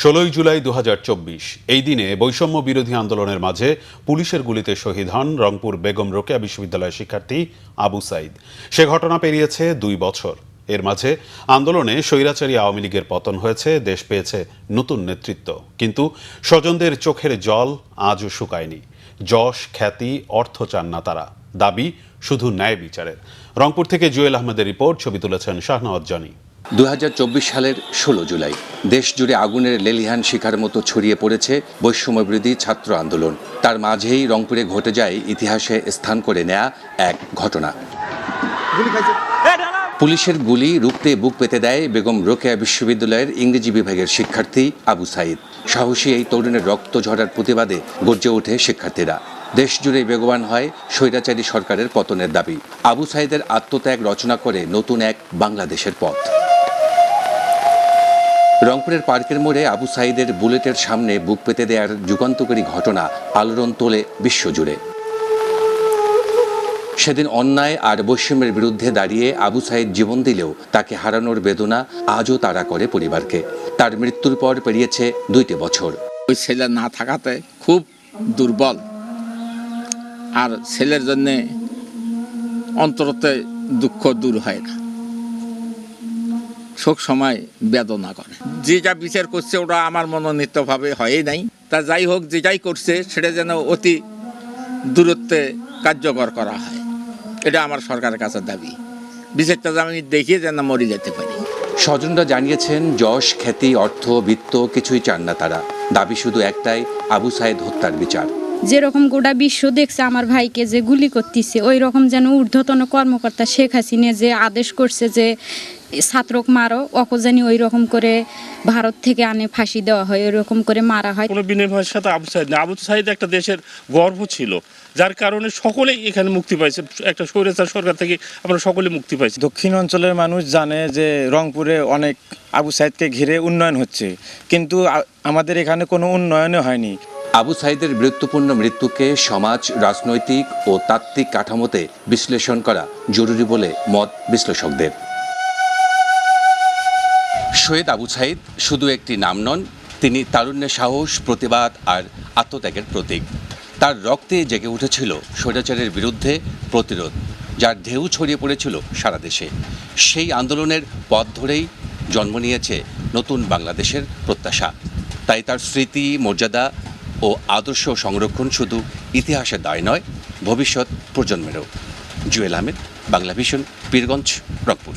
16 জুলাই 2024 এই দিনে বৈষম্য বিরোধী আন্দোলনের মাঝে পুলিশের গুলিতে শহীদ হন রংপুর বেগম রোকেয়া বিশ্ববিদ্যালয়ের শিক্ষার্থী আবু সাইদ। সে ঘটনা পেরিয়েছে 2 বছর। এর মাঝে আন্দোলনে স্বৈরাচারী আওয়ামী লীগের পতন হয়েছে, দেশ পেয়েছে নতুন নেতৃত্ব, কিন্তু স্বজনদের চোখের জল আজও শুকায়নি। যশ, খ্যাতি, অর্থ চান না তারা, দাবি শুধু ন্যায় বিচারের। রংপুর থেকে জুয়েল আহমেদের রিপোর্ট, ছবি তুলেছেন শাহনওয়াজ জনি। 2024 সালের 16 জুলাই দেশ জুড়ে আগুনের লেলিহান শিখার মতো ছড়িয়ে পড়েছে বৈষম্য বিরোধী ছাত্র আন্দোলন। তার মাঝেই রংপুরে ঘটে যায় ইতিহাসে স্থান করে নেয়া এক ঘটনা। পুলিশের গুলি রুখতে বুক পেতে দেয় বেগম রোকেয়া বিশ্ববিদ্যালয়ের ইংরেজি বিভাগের শিক্ষার্থী আবু সাইদ। সাহসী এই তরুণের রক্ত ঝরার প্রতিবাদে গর্জে ওঠে শিক্ষার্থীরা। দেশ জুড়ে বেগবান হয় স্বৈরাচারী সরকারের পতনের দাবি। আবু সাইদের আত্মত্যাগ রচনা করে নতুন এক বাংলাদেশের পথ। রংপুরের পার্কের মোড়ে আবু সাইদের বুলেটের সামনে বুক পেতে দেওয়ার যুগান্তকারী ঘটনা আলোড়ন তোলে বিশ্বজুড়ে। সেদিন অন্যায় আর বৈষম্যের বিরুদ্ধে দাঁড়িয়ে আবু সাইদ জীবন দিলেও তাকে হারানোর বেদনা আজও তাড়া করে পরিবারকে। তার মৃত্যুর পর পেরিয়েছে 2 বছর। ওই ছেলে না থাকাতে খুব দুর্বল, আর ছেলের জন্যে অন্তরতে দুঃখ দূর হয় না, শোক সময় বেদনা করে। যে যা বিচার করছে ওটা আমার মনোনীতভাবে হয়ই নাই। তা যাই হোক, যেটাই করছে সেটা যেন অতি দূরত্বে কার্যকর করা হয়, এটা আমার সরকারের কাছে দাবি। বিচারটা আমি দেখিয়ে যেন মরে যেতে পারি। স্বজনরা জানিয়েছেন, যশ, খ্যাতি, অর্থ, বিত্ত কিছুই চান না তারা। দাবি শুধু একটাই, আবু সাইদ হত্যার বিচার। যেরকম গোটা বিশ্ব দেখছে আমার ভাইকে যে গুলি করতেছে, ওই রকম যেন ঊর্ধ্বতন কর্মকর্তা শেখ হাসিনা যে আদেশ করছে যে ছাত্রক মারো, অকজানি ওই রকম করে ভারত থেকে আনে ফাঁসি দেওয়া হয়, ওই রকম করে মারা হয়। কোনো বিনিময়ের সাথে আবু সাইদ না। আবু সাইদ একটা দেশের গর্ব ছিল, যার কারণে সকলেই এখানে মুক্তি পাইছে। একটা স্বৈরাচার সরকার থেকে আমরা সকলে মুক্তি পাইছি। দক্ষিণ অঞ্চলের মানুষ জানে যে রংপুরে অনেক আবু সাইদকে ঘিরে উন্নয়ন হচ্ছে, কিন্তু আমাদের এখানে কোনো উন্নয়নই হয়নি। আবু সাইদের বীরত্বপূর্ণ মৃত্যুকে সমাজ, রাজনৈতিক ও তাত্ত্বিক কাঠামোতে বিশ্লেষণ করা জরুরি বলে মত বিশ্লেষকদের। শহীদ আবু সাইদ শুধু একটি নাম নন, তিনি তারুণ্যের সাহস, প্রতিবাদ আর আত্মত্যাগের প্রতীক। তার রক্তে জেগে উঠেছিল স্বৈরাচারের বিরুদ্ধে প্রতিরোধ, যার ঢেউ ছড়িয়ে পড়েছিল সারা দেশে। সেই আন্দোলনের পথ ধরেই জন্ম নিয়েছে নতুন বাংলাদেশের প্রত্যাশা। তাই তার স্মৃতি, মর্যাদা ও আদর্শ সংরক্ষণ শুধু ইতিহাসের দায় নয়, ভবিষ্যৎ প্রজন্মেরও। জুয়েল আহমেদ, বাংলা ভিশন, পীরগঞ্জ, রংপুর।